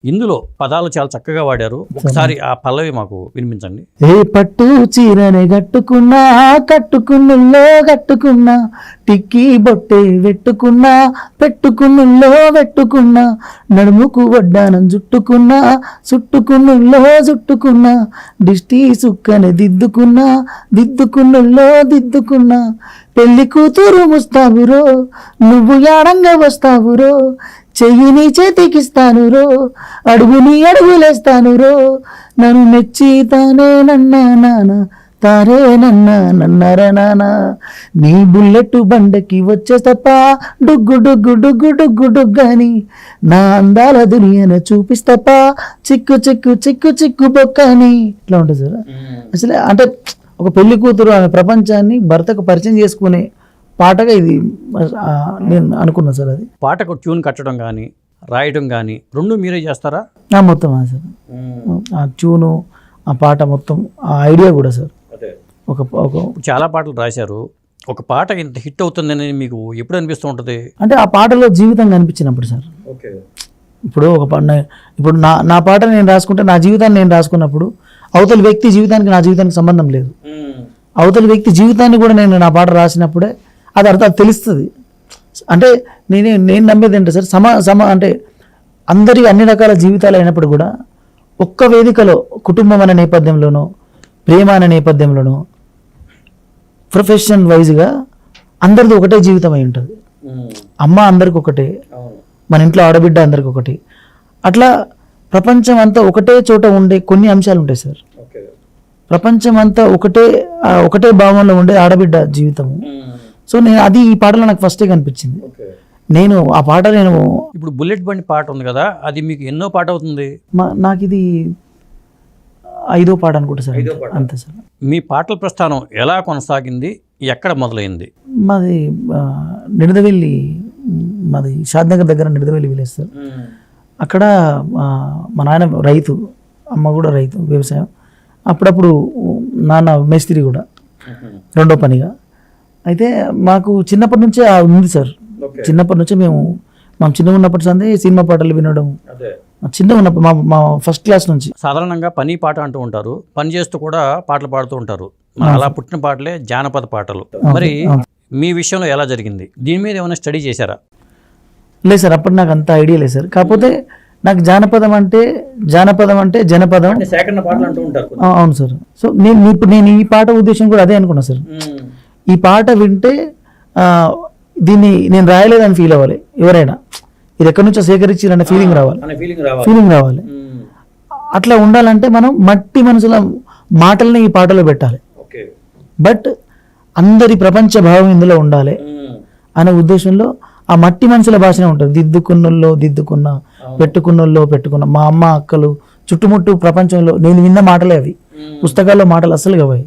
ఇందులో పదాలు చాలా చక్కగా వాడారు. ఒకసారి ఆ పల్లవి మాకు వినిపించండి. ఏ పట్టు చీరనే కట్టుకున్నా, కట్టుకున్నుల్లో కట్టుకున్నా, టిక్కీ బొట్టే వెట్టుకున్నా, పెట్టుకున్నుల్లో వెట్టుకున్నా, నడుముకు వడ్డానం జుట్టుకున్నా, చుట్టుకున్నుల్లో జుట్టుకున్నా, దిష్టి సుక్కనే దిద్దుకున్నా, దిద్దుకున్నుల్లో దిద్దుకున్నా, పెళ్లి కూతురు ముస్తాబురో, నువ్వు యాడంగా వస్తావురో, చెయ్యిని చేతికిస్తాను రో, అడుగుని అడుగులేస్తాను రో, నన్ను మెచ్చి తానే నన్నా నాన్న, తారే నన్నా నన్నర నాన్న, నీ బుల్లెట్ బండకి వచ్చేస్తప్ప డుగ్గు డుగ్గు డుగ్గు డుగ్గు డుగ్గని, నా అందాల దునియను చూపిస్తప్ప చిక్కు చిక్కు చిక్కు చిక్కు బొక్కని. ఇట్లా ఉంటుంది సార్. అసలు అంటే ఒక పెళ్లి కూతురు ఆమె ప్రపంచాన్ని భర్తకు పరిచయం చేసుకునే పాటగా ఇది నేను అనుకున్నా సార్. అది పాటకు ట్యూన్ కట్టడం కానీ రాయడం కానీ రెండు మీరే చేస్తారా? మొత్తం సార్, ఆ ట్యూను, ఆ పాట మొత్తం, ఆ ఐడియా కూడా సార్. ఒక చాలా పాటలు రాశారు. ఒక పాట ఇంత హిట్ అవుతుందని మీకు ఎప్పుడు అనిపిస్తూ ఉంటుంది? అంటే ఆ పాటలో జీవితం కనిపించినప్పుడు సార్. ఇప్పుడు ఇప్పుడు నా పాట నేను రాసుకుంటే, నా జీవితాన్ని నేను రాసుకున్నప్పుడు అవతల వ్యక్తి జీవితానికి నా జీవితానికి సంబంధం లేదు. అవతల వ్యక్తి జీవితాన్ని కూడా నేను నా పాట రాసినప్పుడే అది అర్థం తెలుస్తుంది. అంటే నేను నమ్మేది ఏంటంటే సార్, అంటే అందరి అన్ని రకాల జీవితాలు అయినప్పుడు కూడా ఒక్క వేదికలో కుటుంబం అనే నేపథ్యంలోనో, ప్రేమ అనే నేపథ్యంలోనో, ప్రొఫెషన్ వైజ్గా అందరిది ఒకటే జీవితం అయి ఉంటుంది. అమ్మ అందరికి ఒకటే, మన ఇంట్లో ఆడబిడ్డ అందరికి ఒకటి. అట్లా ప్రపంచం అంతా ఒకటే చోట ఉండే కొన్ని అంశాలు ఉంటాయి సార్. ప్రపంచం అంతా ఒకటే భావంలో ఉండే ఆడబిడ్డ జీవితము. సో నేను అది ఈ పాటలో నాకు ఫస్టే కనిపించింది. నేను ఆ పాట ఇప్పుడు బుల్లెట్ బండి పాట ఉంది కదా, అది మీకు ఎన్నో పాట అవుతుంది? నాకు ఇది 5వ పాట అనుకుంటా సార్. అంతే సార్. మీ పాటల ప్రస్థానం ఎలా కొనసాగింది, ఎక్కడ మొదలైంది? మాది నిడదవెల్లి, మాది షాద్నగర్ దగ్గర నిడదవెల్లి విలేజ్ సార్. అక్కడ మా నాయన రైతు, అమ్మ కూడా రైతు, వ్యవసాయం. అప్పుడప్పుడు నాన్న మేస్త్రి కూడా రెండో పనిగా. అయితే మాకు చిన్నప్పటి నుంచే ఉంది సార్. చిన్నప్పటి నుంచే మేము చిన్నగా ఉన్నప్పటి సందే సినిమా పాటలు వినడం, చిన్నగా ఉన్నప్పుడు మా ఫస్ట్ క్లాస్ నుంచి. సాధారణంగా పని పాట అంటూ ఉంటారు, పని చేస్తూ కూడా పాటలు పాడుతూ ఉంటారు. అలా పుట్టిన పాటలే జానపద పాటలు. మరి మీ విషయంలో ఎలా జరిగింది? దీని మీద ఏమైనా స్టడీ చేశారా? లేదు సార్, అప్పుడు నాకు అంత ఐడియా లేదు సార్. కాకపోతే నాకు జానపదం అంటే జనపదం. అవును సార్. సో నేను ఈ పాట ఉద్దేశం కూడా అదే అనుకున్నా సార్. ఈ పాట వింటే దీన్ని నేను రాయలేదని ఫీల్ అవ్వాలి ఎవరైనా, ఇది ఎక్కడి నుంచో సేకరించారనే ఫీలింగ్ రావాలి. అట్లా ఉండాలంటే మనం మట్టి మనసుల మాటల్ని ఈ పాటలో పెట్టాలి. బట్ అందరి ప్రపంచ భావం ఇందులో ఉండాలి అనే ఉద్దేశంలో ఆ మట్టి మనుషుల భాషనే ఉంటుంది. దిద్దుకున్నోల్లో దిద్దుకున్నా, పెట్టుకున్నోల్లో పెట్టుకున్నా, మా అమ్మ అక్కలు చుట్టుముట్టు ప్రపంచంలో నేను విన్న మాటలే అవి. పుస్తకాల్లో మాటలు అసలు అవి.